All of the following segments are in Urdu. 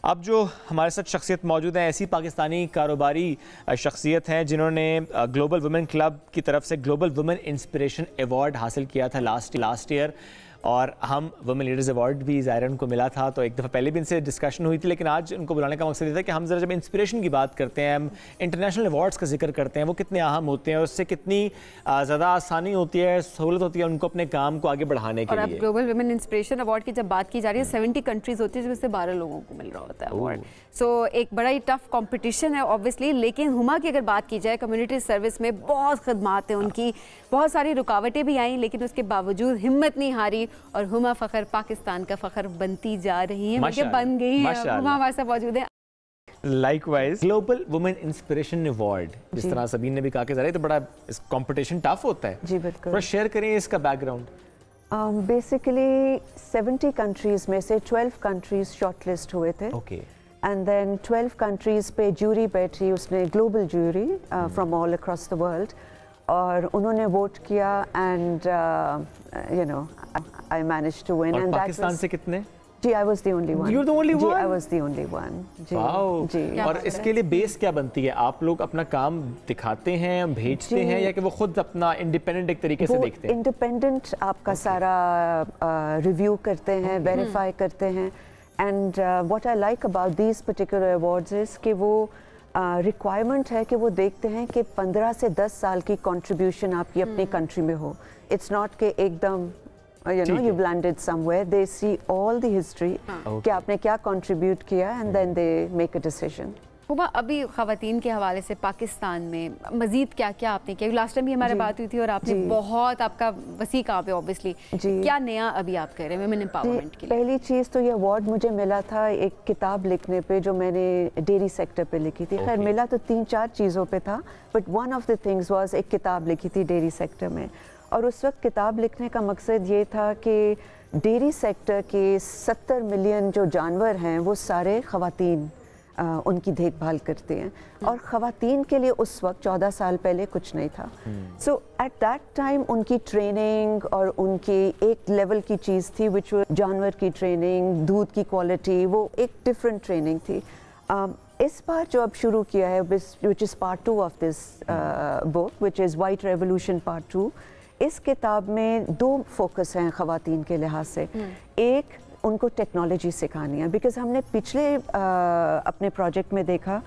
اب جو ہمارے ساتھ شخصیت موجود ہیں ایسی پاکستانی کاروباری شخصیت ہیں جنہوں نے گلوبل وومن کلب کی طرف سے گلوبل وومن انسپریشن ایوارڈ حاصل کیا تھا لاسٹ ایئر، اور ہم وومن لیڈرز ایوارڈ بھی ظاہر ان کو ملا تھا، تو ایک دفعہ پہلے بھی ان سے ڈسکشن ہوئی تھی، لیکن آج ان کو بلانے کا مقصد یہ تھا کہ ہم ذرا جب انسپریشن کی بات کرتے ہیں، ہم انٹرنیشنل ایوارڈز کا ذکر کرتے ہیں، وہ کتنے اہم ہوتے ہیں اور اس سے کتنی زیادہ آسانی ہوتی ہے، سہولت ہوتی ہے ان کو اپنے کام کو آگے بڑھانے کے لیے۔ اور اب گلوبل ویمن انسپریشن ایوارڈ کی جب بات کی جا رہی ہے 70 کنٹریز ہوتی ہے جس میں سے 12 لوگوں کو مل رہا ہوتا ہے ایوارڈ، سو ایک بڑا ہی ٹف کمپٹیشن ہے اوبویسلی، لیکن ہما کی اگر بات کی جائے کمیونٹی سروس میں بہت خدمات ہیں ان کی، بہت ساری رکاوٹیں بھی آئیں لیکن اس کے باوجود ہمت نہیں ہاری اور ہما فخر پاکستان کا فخر بنتی جا رہی ہیں، مجھے بن گئی ہیں، ہما ہمارے ساتھ موجود ہیں۔ Likewise global women inspiration award, جس طرح سبین نے بھی کہا کہ ذرا تو بڑا کمپٹیشن ٹف ہوتا ہے، جی بالکل، تھوڑا شیئر کریں اس کا بیک گراؤنڈ۔ بیسیکلی 70 کنٹریز میں سے 12 کنٹریز شارٹ لسٹ ہوئے تھے، اینڈ دین 12 کنٹریز پہ جیوری بیٹھی، اس نے global jury from all across the world, اور انہوں نے ووٹ کیا and you know I managed to win. اور پاکستان سے کتنے؟ جی I was the only one. You're the only one? G I was the only one. واو، اور اس کے لیے بیس کیا بنتی ہے؟ آپ لوگ اپنا کام دکھاتے ہیں، بھیجتے ہیں، یا کہ وہ خود اپنا انڈیپینڈنٹ ایک طریقے سے دیکھتے ہیں؟ انڈیپینڈنٹ آپ کا سارا ریویو کرتے ہیں، ویریفائی کرتے ہیں، and what I like about these particular awards is کہ وہ ریکوائرمنٹ ہے کہ وہ دیکھتے ہیں کہ 15 سے 10 سال کی کنٹریبیوشن آپ کی اپنی کنٹری میں ہو، اٹس ناٹ کہ ایک دم you know you've landed somewhere. They see all the history کہ آپ نے کیا contribute کیا and then they make a decision. ہما ابھی خواتین کے حوالے سے پاکستان میں مزید کیا کیا آپ نے کیا؟ لاسٹ ٹائم بھی ہمارے بات ہوئی تھی اور آپ نے بہت، آپ کا وسیع کام ہے اوبویسلی، کیا نیا ابھی آپ کہہ رہے ہیں ویمن امپاورمنٹ کے لیے؟ پہلی چیز تو یہ ایوارڈ مجھے ملا تھا ایک کتاب لکھنے پہ جو میں نے ڈیری سیکٹر پہ لکھی تھی، خیر ملا تو 3-4 چیزوں پہ تھا، but one of the things was ایک کتاب لکھی تھی ڈیری سیکٹر میں، اور اس وقت کتاب لکھنے کا مقصد یہ تھا کہ ڈیری سیکٹر کے 70 ملین جو جانور ہیں وہ سارے خواتین ان کی دیکھ بھال کرتے ہیں، اور خواتین کے لیے اس وقت 14 سال پہلے کچھ نہیں تھا، سو ایٹ دیٹ ٹائم ان کی ٹریننگ اور ان کی ایک لیول کی چیز تھی وچ جانور کی ٹریننگ، دودھ کی کوالٹی، وہ ایک ڈفرینٹ ٹریننگ تھی۔ اس بار جو اب شروع کیا ہے which is part 2 of this book which is white revolution part 2، اس کتاب میں 2 فوکس ہیں خواتین کے لحاظ سے، ایک ان کو ٹیکنالوجی سکھانی ہے، بیکاز ہم نے پچھلے اپنے پروجیکٹ میں دیکھا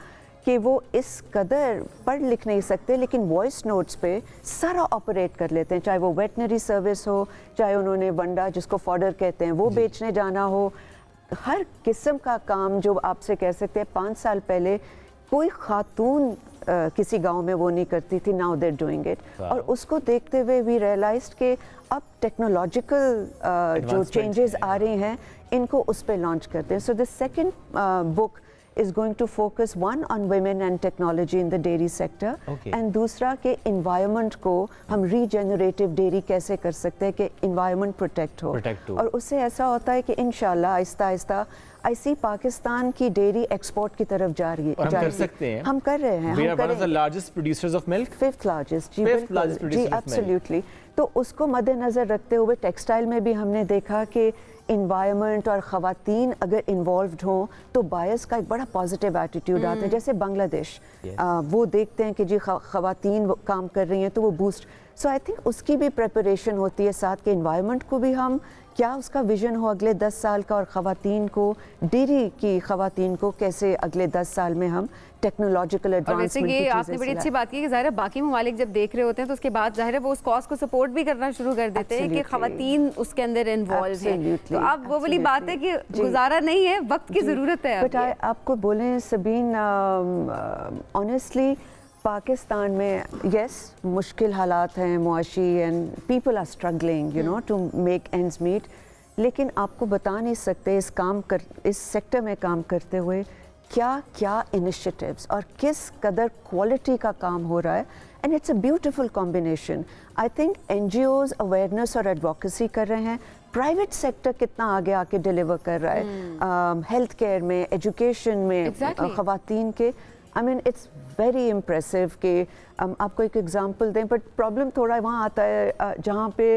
کہ وہ اس قدر پڑھ لکھ نہیں سکتے لیکن وائس نوٹس پہ سارا آپریٹ کر لیتے ہیں، چاہے وہ ویٹنری سروس ہو، چاہے انہوں نے ونڈا جس کو فوڈر کہتے ہیں وہ بیچنے جانا ہو، ہر قسم کا کام جو آپ سے کہہ سکتے ہیں 5 سال پہلے کوئی خاتون کسی گاؤں میں وہ نہیں کرتی تھی، ناؤ دے ڈوئنگ اٹ، اور اس کو دیکھتے ہوئے وی ریئلائزڈ کہ اب ٹیکنالوجیکل جو چینجز آ رہی ہیں ان کو اس پہ لانچ کرتے ہیں۔ So the second book is going to focus one on women and technology in the dairy sector, and دوسرا کہ environment کو ہم regenerative dairy کیسے کر سکتے ہیں کہ environment protect ہو، اور اس سے ایسا ہوتا ہے کہ انشاءاللہ آہستہ آہستہ ایسی پاکستان کی ڈیری ایکسپورٹ کی طرف جا رہی ہے، اور ہم کر سکتے ہیں، ہم کر رہے ہیں، we are one of the largest producers of milk, 5th largest، G absolutely، تو اس کو مد نظر رکھتے ہوئے ٹیکسٹائل میں بھی ہم نے دیکھا کہ انوائرمنٹ اور خواتین اگر انوالوڈ ہوں تو بائرس کا ایک بڑا پازیٹیو ایٹیٹیوڈ آتا ہے، جیسے بنگلہ دیش وہ دیکھتے ہیں کہ جی خواتین کام کر رہی ہیں تو وہ بوسٹ، سو آئی تھنک اس کی بھی پریپریشن ہوتی ہے ساتھ کے انوائرمنٹ کو بھی ہم کیا اس کا ویژن ہو اگلے 10 سال کا، اور خواتین کو ڈیری کی خواتین کو کیسے اگلے 10 سال میں ہم ٹیکنالوجیکل ایڈوانسمنٹ کی چیزیں، آپ نے بڑی اچھی بات کی کہ ظاہر ہے باقی ممالک جب دیکھ رہے ہوتے ہیں تو اس کے بعد ظاہر ہے وہ اس کاز کو سپورٹ بھی کرنا شروع کر دیتے ہیں کہ خواتین اس کے اندر انوالو ہیں، تو اب وہ والی بات ہے کہ گزارا نہیں ہے، وقت کی ضرورت ہے۔ بٹ آپ کو بولیں سبین، آنیسٹلی پاکستان میں یس مشکل حالات ہیں معاشی، and people are struggling you know to make ends meet, لیکن آپ کو بتا نہیں سکتے اس سیکٹر میں کام کرتے ہوئے کیا کیا انیشیٹیوز اور کس قدر کوالٹی کا کام ہو رہا ہے، and it's a beautiful combination. I think NGOs awareness اور ایڈوکیسی کر رہے ہیں، پرائیویٹ سیکٹر کتنا آگے آ کے ڈیلیور کر رہا ہے، ہیلتھ کیئر میں، ایجوکیشن میں خواتین کے، آئی مین اٹس ویری امپریسو کہ آپ کو ایک ایگزامپل دیں، بٹ پرابلم تھوڑا وہاں آتا ہے جہاں پہ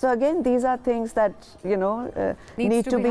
So again these are things that need to be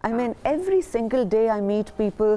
I mean every single day I meet people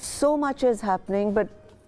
So much is happening but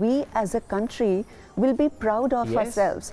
we as a country will be proud of ourselves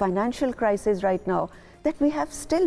financial crisis right now, that we have still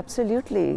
absolutely.